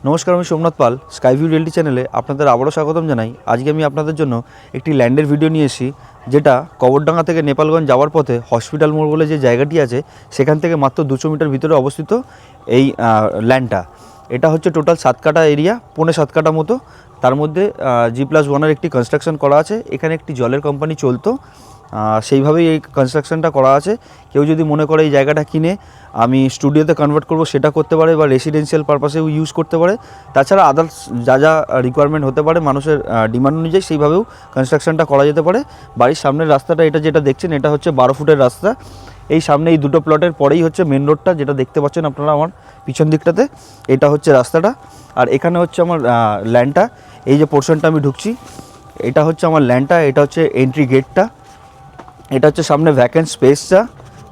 নমস্কার, আমি সোমনাথ পাল। Sky view reality চ্যানেলে আপনাদের আবারও স্বাগতম জানাই। আজকে আমি আপনাদের জন্য একটি ল্যান্ডের ভিডিও নিয়ে এসেছি, যেটা কবরডাঙ্গা থেকে নেপালগঞ্জ যাওয়ার পথে হসপিটাল মোড় বলে যে জায়গাটি আছে সেখান থেকে মাত্র 200 মিটার ভিতরে অবস্থিত এই ল্যান্ডটা। এটা হচ্ছে টোটাল 7 কাঠা এরিয়া, 7.5 কাঠা মতো। তার মধ্যে G+1-এর একটি কনস্ট্রাকশন করা আছে। এখানে একটি জলের কোম্পানি চলতো, সেইভাবেই এই কনস্ট্রাকশনটা করা আছে। কেউ যদি মনে করে এই জায়গাটা কিনে আমি স্টুডিওতে কনভার্ট করব, সেটা করতে পারে, বা রেসিডেন্সিয়াল পারপাসেও ইউজ করতে পারে। তাছাড়া আদার্স যা যা রিকোয়ারমেন্ট হতে পারে মানুষের ডিমান্ড অনুযায়ী, সেইভাবেও কনস্ট্রাকশনটা করা যেতে পারে। বাড়ির সামনের রাস্তাটা এটা যেটা দেখছেন, এটা হচ্ছে 12 ফুটের রাস্তা। এই সামনে এই দুটো প্লটের পরেই হচ্ছে মেন রোডটা, যেটা দেখতে পাচ্ছেন আপনারা আমার পিছন দিকটাতে। এটা হচ্ছে রাস্তাটা, আর এখানে হচ্ছে আমার ল্যান্ডটা। এই যে পোর্শনটা আমি ঢুকছি, এটা হচ্ছে আমার ল্যান্ডটা। এটা হচ্ছে এন্ট্রি গেটটা। এটা হচ্ছে সামনে ভ্যাকেন্ট স্পেসটা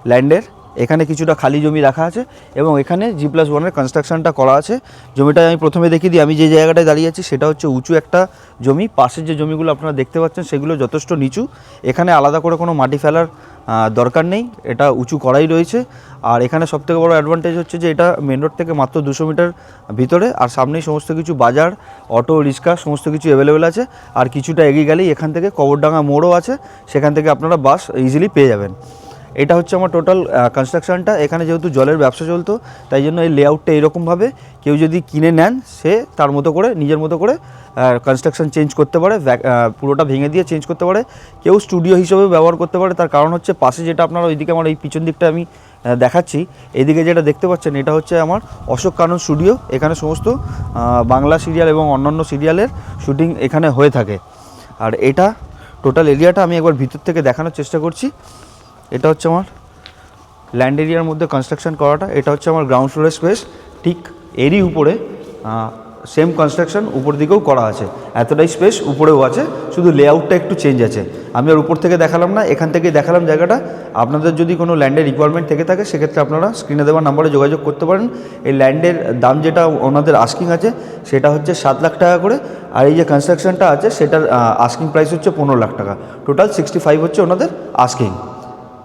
ল্যান্ডের। এখানে কিছুটা খালি জমি রাখা আছে এবং এখানে G+1-এর কনস্ট্রাকশনটা করা আছে। জমিটা আমি প্রথমে দেখিয়ে দিই। আমি যে জায়গাটায় দাঁড়িয়ে আছি সেটা হচ্ছে উঁচু একটা জমি। পাশের যে জমিগুলো আপনারা দেখতে পাচ্ছেন সেগুলো যথেষ্ট নিচু। এখানে আলাদা করে কোনো মাটি ফেলার দরকার নেই, এটা উঁচু করাই রয়েছে। আর এখানে সবথেকে বড় অ্যাডভান্টেজ হচ্ছে যে এটা মেন রোড থেকে মাত্র 200 মিটার ভিতরে, আর সামনেই সমস্ত কিছু বাজার, অটো রিক্সা সমস্ত কিছু অ্যাভেলেবেল আছে। আর কিছুটা এগিয়ে গেলেই এখান থেকে কবরডাঙ্গা মোড়ও আছে, সেখান থেকে আপনারা বাস ইজিলি পেয়ে যাবেন। এটা হচ্ছে আমার টোটাল কনস্ট্রাকশনটা। এখানে যেহেতু জলের ব্যবসা চলতো, তাই জন্য এই লেআউটটা এরকমভাবে। কেউ যদি কিনে নেন, সে তার মতো করে নিজের মতো করে কনস্ট্রাকশন চেঞ্জ করতে পারে, পুরোটা ভেঙে দিয়ে চেঞ্জ করতে পারে। কেউ স্টুডিও হিসেবে ব্যবহার করতে পারে। তার কারণ হচ্ছে পাশে যেটা আপনারা ওইদিকে, আমার এই পিছন দিকটা আমি দেখাচ্ছি, এইদিকে যেটা দেখতে পাচ্ছেন এটা হচ্ছে আমার অশোক কানন স্টুডিও। এখানে সমস্ত বাংলা সিরিয়াল এবং অন্যান্য সিরিয়ালের শুটিং এখানে হয়ে থাকে। আর এটা টোটাল এরিয়াটা আমি একবার ভিতর থেকে দেখানোর চেষ্টা করছি। এটা হচ্ছে আমার ল্যান্ড এরিয়ার মধ্যে কনস্ট্রাকশন করাটা। এটা হচ্ছে আমার গ্রাউন্ড ফ্লোরের স্পেস। ঠিক এরই উপরে সেম কনস্ট্রাকশন উপর দিকেও করা আছে, এতটাই স্পেস উপরেও আছে, শুধু লেআউটটা একটু চেঞ্জ আছে। আমি আর উপর থেকে দেখালাম না, এখান থেকেই দেখালাম জায়গাটা। আপনাদের যদি কোনো ল্যান্ডের রিকোয়ারমেন্ট থেকে থাকে, সেক্ষেত্রে আপনারা স্ক্রিনে দেওয়া নাম্বারে যোগাযোগ করতে পারেন। এই ল্যান্ডের দাম যেটা ওনাদের আস্কিং আছে সেটা হচ্ছে 7 লাখ টাকা করে, আর এই যে কনস্ট্রাকশনটা আছে সেটার আস্কিং প্রাইস হচ্ছে 15 লাখ টাকা। টোটাল 65 হচ্ছে ওনাদের আস্কিং।